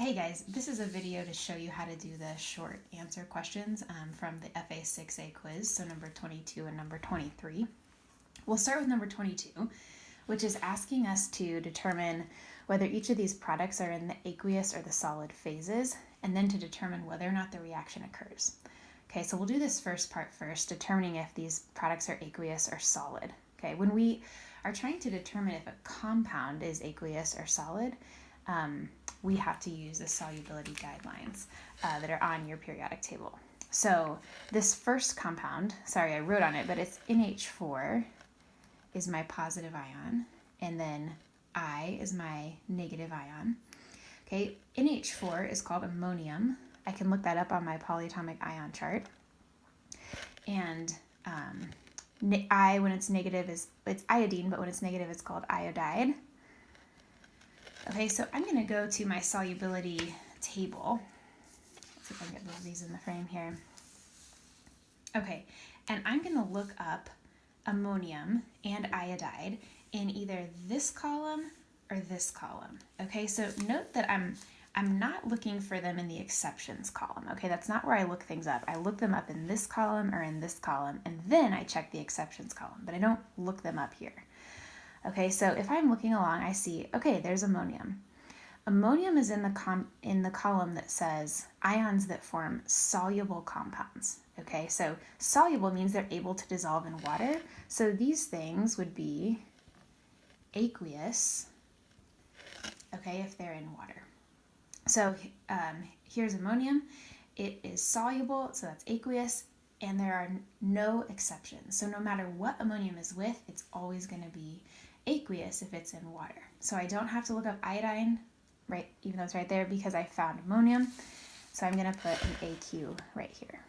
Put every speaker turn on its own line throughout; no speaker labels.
Hey guys, this is a video to show you how to do the short answer questions from the FA6a quiz, so number 22 and number 23. We'll start with number 22, which is asking us to determine whether each of these products are in the aqueous or the solid phases, and then to determine whether or not the reaction occurs. Okay, so we'll do this first part first, determining if these products are aqueous or solid. Okay, when we are trying to determine if a compound is aqueous or solid, we have to use the solubility guidelines that are on your periodic table. So this first compound, sorry I wrote on it, but it's NH4 is my positive ion, and then I is my negative ion. Okay, NH4 is called ammonium. I can look that up on my polyatomic ion chart. And I, when it's negative, it's iodine, but when it's negative, it's called iodide. Okay, so I'm going to go to my solubility table. Let's see if I can get both of these in the frame here. Okay, and I'm going to look up ammonium and iodide in either this column or this column. Okay, so note that I'm not looking for them in the exceptions column. Okay, that's not where I look things up. I look them up in this column or in this column, and then I check the exceptions column, but I don't look them up here. Okay, so if I'm looking along, I see, okay, there's ammonium. Ammonium is in the column that says ions that form soluble compounds. Okay, so soluble means they're able to dissolve in water. So these things would be aqueous, okay, if they're in water. So here's ammonium. It is soluble, so that's aqueous, and there are no exceptions. So no matter what ammonium is with, it's always going to be aqueous if it's in water. So I don't have to look up iodine, right, even though it's right there, because I found ammonium. So I'm going to put an AQ right here.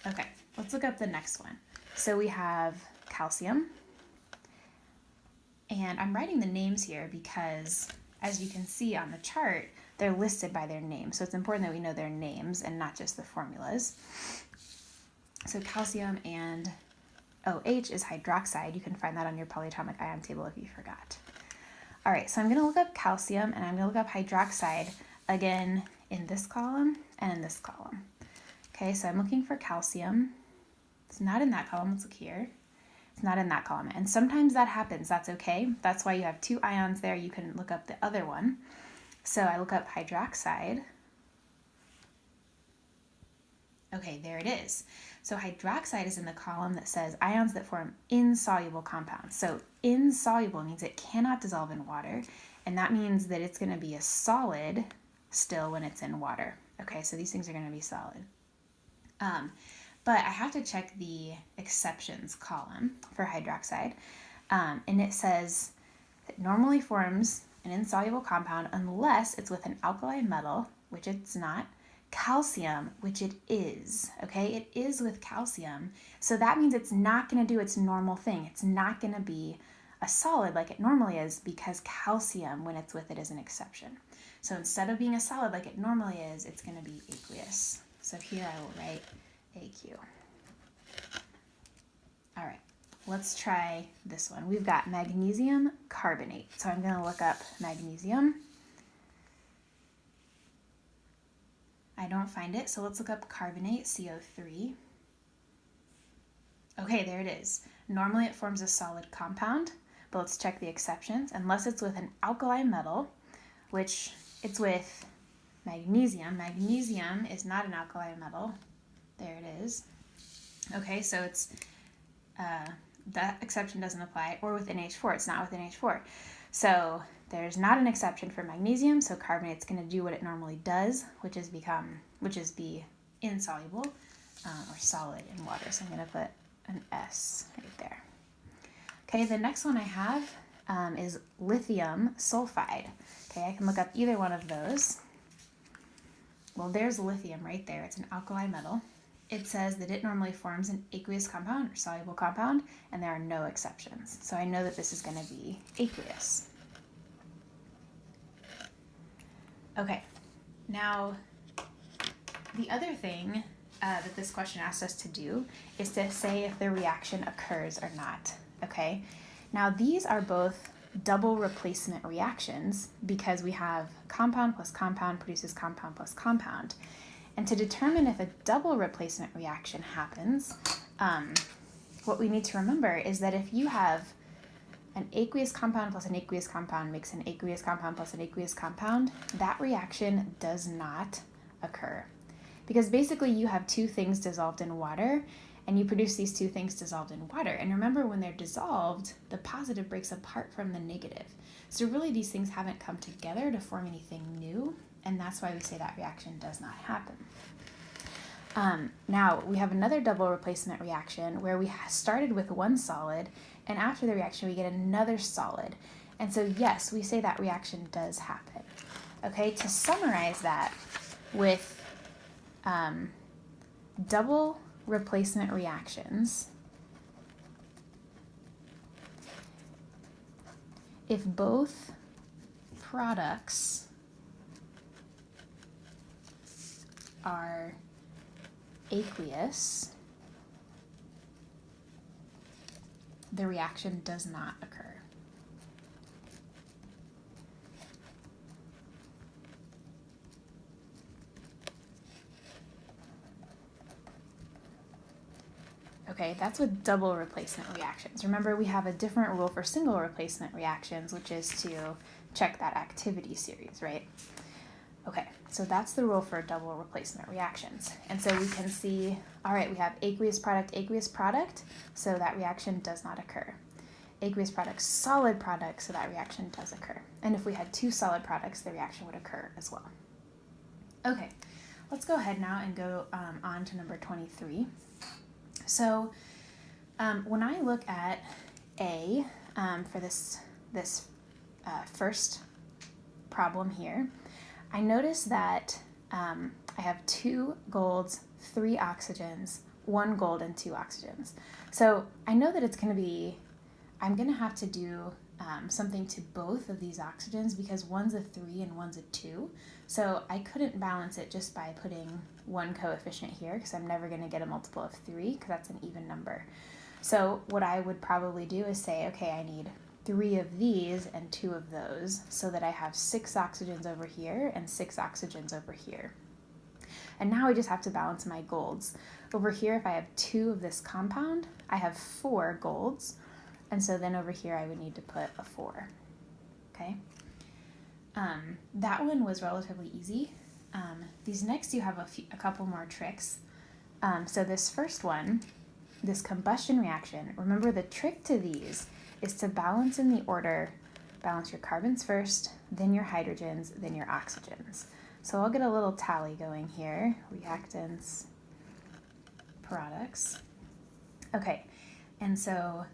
Okay, let's look up the next one. So we have calcium. And I'm writing the names here because, as you can see on the chart, they're listed by their name. So it's important that we know their names and not just the formulas. So calcium and OH is hydroxide. You can find that on your polyatomic ion table if you forgot. All right, so I'm going to look up calcium and I'm going to look up hydroxide again in this column and in this column. Okay, so I'm looking for calcium. It's not in that column. Let's look here. It's not in that column. And sometimes that happens. That's okay. That's why you have two ions there. You can look up the other one. So I look up hydroxide. Okay, there it is. So hydroxide is in the column that says ions that form insoluble compounds. So insoluble means it cannot dissolve in water, and that means that it's going to be a solid still when it's in water. Okay, so these things are going to be solid. But I have to check the exceptions column for hydroxide, and it says it normally forms an insoluble compound unless it's with an alkali metal, which it's not, calcium, which it is, okay? It is with calcium, so that means it's not going to do its normal thing. It's not going to be a solid like it normally is because calcium, when it's with it, is an exception. So instead of being a solid like it normally is, it's going to be aqueous. So here I will write AQ. All right, let's try this one. We've got magnesium carbonate. So I'm going to look up magnesium. I don't find it, so let's look up carbonate, CO3. Okay, there it is. Normally it forms a solid compound, but let's check the exceptions. Unless it's with an alkali metal, which it's with magnesium. Magnesium is not an alkali metal. There it is. Okay, so it's that exception doesn't apply, or with NH4. It's not with NH4. So there's not an exception for magnesium, so carbonate's going to do what it normally does, which is be insoluble or solid in water. So I'm going to put an S right there. Okay, the next one I have is lithium sulfide. Okay, I can look up either one of those. Well, there's lithium right there. It's an alkali metal. It says that it normally forms an aqueous compound or soluble compound, and there are no exceptions. So I know that this is going to be aqueous. Okay, now the other thing that this question asks us to do is to say if the reaction occurs or not. Okay, now these are both double replacement reactions because we have compound plus compound produces compound plus compound. And to determine if a double replacement reaction happens, what we need to remember is that if you have an aqueous compound plus an aqueous compound makes an aqueous compound plus an aqueous compound, that reaction does not occur. Because basically you have two things dissolved in water, and you produce these two things dissolved in water. And remember, when they're dissolved, the positive breaks apart from the negative. So really these things haven't come together to form anything new, and that's why we say that reaction does not happen. Now, we have another double replacement reaction where we started with one solid, and after the reaction we get another solid. And so yes, we say that reaction does happen. Okay, to summarize that, with double replacement reactions, if both products are aqueous, the reaction does not occur. Okay, that's with double replacement reactions. Remember, we have a different rule for single replacement reactions, which is to check that activity series, right? Okay, so that's the rule for double replacement reactions. And so we can see, all right, we have aqueous product, so that reaction does not occur. Aqueous product, solid product, so that reaction does occur. And if we had two solid products, the reaction would occur as well. Okay, let's go ahead now and go on to number 23. So when I look at A for this first problem here, I notice that I have 2 golds, 3 oxygens, 1 gold, and 2 oxygens. So I know that it's going to be, I'm going to have to do something to both of these oxygens because one's a 3 and one's a 2. So I couldn't balance it just by putting one coefficient here because I'm never going to get a multiple of 3 because that's an even number. So what I would probably do is say, okay, I need 3 of these and 2 of those so that I have 6 oxygens over here and 6 oxygens over here. And now I just have to balance my golds. Over here, if I have 2 of this compound, I have 4 golds. And so then over here, I would need to put a 4, okay? That one was relatively easy. These next two have a couple more tricks. So this first one, this combustion reaction, remember the trick to these is to balance in the order, balance your carbons first, then your hydrogens, then your oxygens. So I'll get a little tally going here, reactants, products. Okay, and so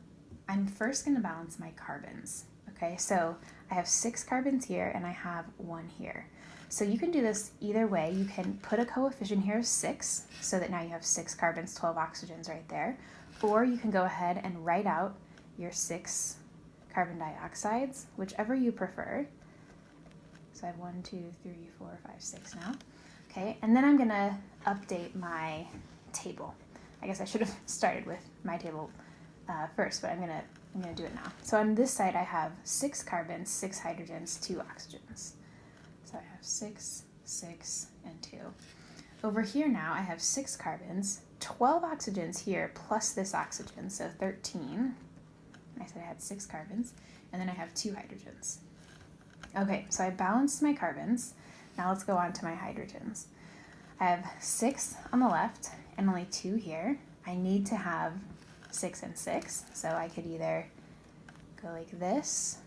I'm first going to balance my carbons. Okay, so I have 6 carbons here and I have 1 here. So you can do this either way. You can put a coefficient here of 6 so that now you have 6 carbons, 12 oxygens right there. Or you can go ahead and write out your 6 carbon dioxides, whichever you prefer. So I have 1, 2, 3, 4, 5, 6 now. Okay, and then I'm going to update my table. I guess I should have started with my table first, but I'm gonna do it now. So on this side I have 6 carbons, 6 hydrogens, 2 oxygens. So I have 6, 6, and 2. Over here now I have 6 carbons, 12 oxygens here plus this oxygen, so 13. I said I had 6 carbons, and then I have 2 hydrogens. Okay, so I balanced my carbons. Now let's go on to my hydrogens. I have 6 on the left and only 2 here. I need to have 6 and 6, so I could either go like this,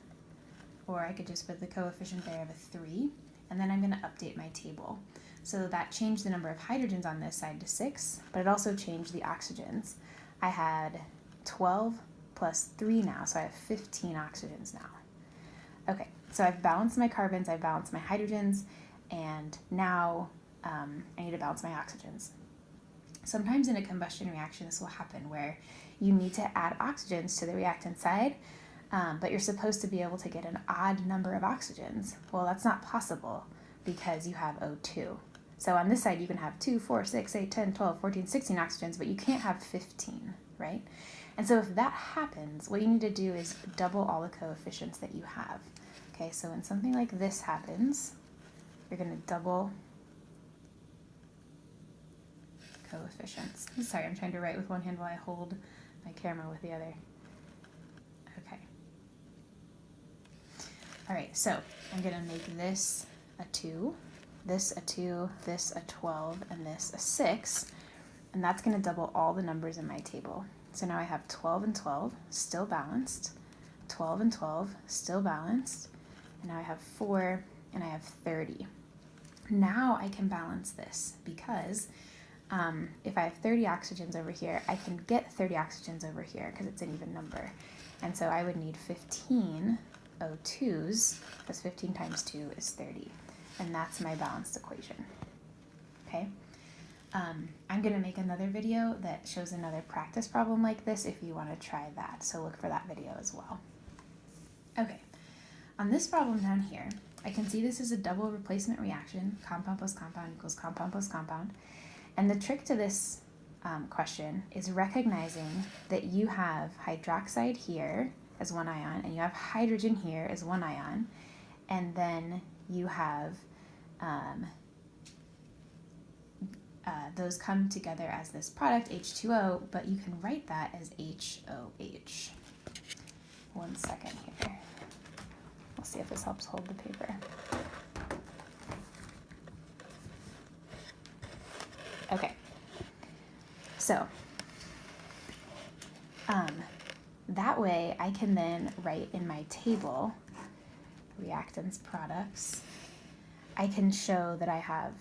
or I could just put the coefficient there of a 3, and then I'm going to update my table. So that changed the number of hydrogens on this side to 6, but it also changed the oxygens. I had 12 plus 3 now, so I have 15 oxygens now. Okay, so I've balanced my carbons, I've balanced my hydrogens, and now I need to balance my oxygens. Sometimes in a combustion reaction this will happen where you need to add oxygens to the reactant side, but you're supposed to be able to get an odd number of oxygens. Well, that's not possible because you have O2. So on this side you can have 2, 4, 6, 8, 10, 12, 14, 16 oxygens, but you can't have 15, right? And so if that happens, what you need to do is double all the coefficients that you have. Okay, so when something like this happens, you're going to double coefficients. Sorry, I'm trying to write with one hand while I hold my camera with the other. Okay. All right, so I'm going to make this a 2, this a 2, this a 12, and this a 6, and that's going to double all the numbers in my table. So now I have 12 and 12, still balanced, 12 and 12, still balanced, and now I have 4 and I have 30. Now I can balance this because if I have 30 oxygens over here, I can get 30 oxygens over here because it's an even number. And so I would need 15 O2s, because 15 times 2 is 30. And that's my balanced equation. Okay? I'm going to make another video that shows another practice problem like this if you want to try that. So look for that video as well. Okay. On this problem down here, I can see this is a double replacement reaction, compound plus compound equals compound plus compound. And the trick to this question is recognizing that you have hydroxide here as one ion, and you have hydrogen here as one ion, and then you have those come together as this product, H2O, but you can write that as HOH. 1 second here. We'll see if this helps hold the paper. Okay, so that way I can then write in my table, reactants products, I can show that I have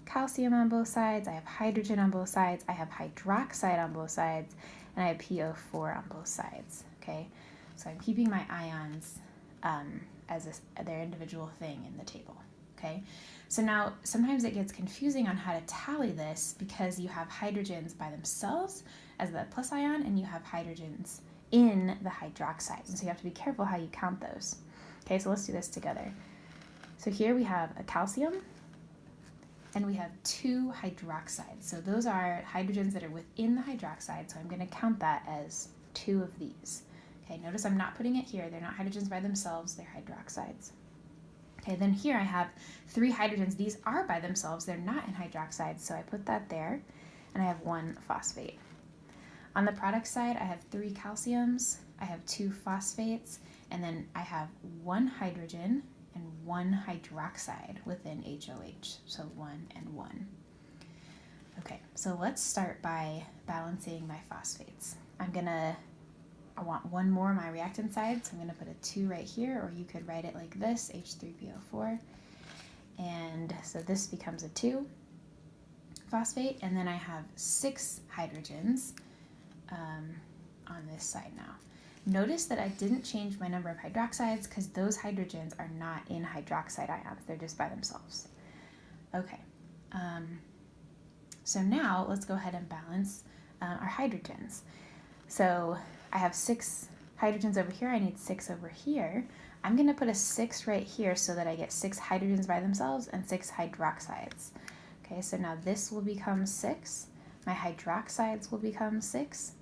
calcium on both sides, I have hydrogen on both sides, I have hydroxide on both sides, and I have PO4 on both sides, okay? So I'm keeping my ions as their individual thing in the table, okay? So now sometimes it gets confusing on how to tally this because you have hydrogens by themselves as the plus ion and you have hydrogens in the hydroxides, and so you have to be careful how you count those. Okay, so let's do this together. So here we have a calcium, and we have 2 hydroxides. So those are hydrogens that are within the hydroxide, so I'm going to count that as 2 of these. Okay, notice I'm not putting it here. They're not hydrogens by themselves, they're hydroxides. Okay, then here I have 3 hydrogens. These are by themselves, they're not in hydroxides, so I put that there, and I have 1 phosphate. On the product side, I have 3 calciums, I have 2 phosphates, and then I have 1 hydrogen and 1 hydroxide within HOH, so 1 and 1. Okay, so let's start by balancing my phosphates. I want 1 more on my reactant side, so I'm going to put a 2 right here, or you could write it like this, H3PO4. And so this becomes a 2 phosphate, and then I have 6 hydrogens on this side now. Notice that I didn't change my number of hydroxides because those hydrogens are not in hydroxide ions, they're just by themselves. Okay, so now let's go ahead and balance our hydrogens. So I have 6 hydrogens over here, I need 6 over here. I'm going to put a 6 right here so that I get 6 hydrogens by themselves and 6 hydroxides. Okay, so now this will become 6, my hydroxides will become 6.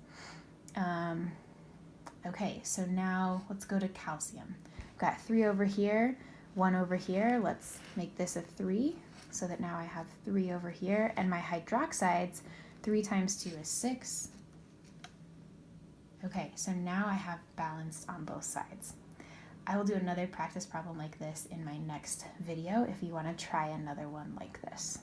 Okay, so now let's go to calcium. I've got 3 over here, 1 over here. Let's make this a 3 so that now I have 3 over here. And my hydroxides, 3 times 2 is 6. Okay, so now I have balance on both sides. I will do another practice problem like this in my next video if you want to try another one like this.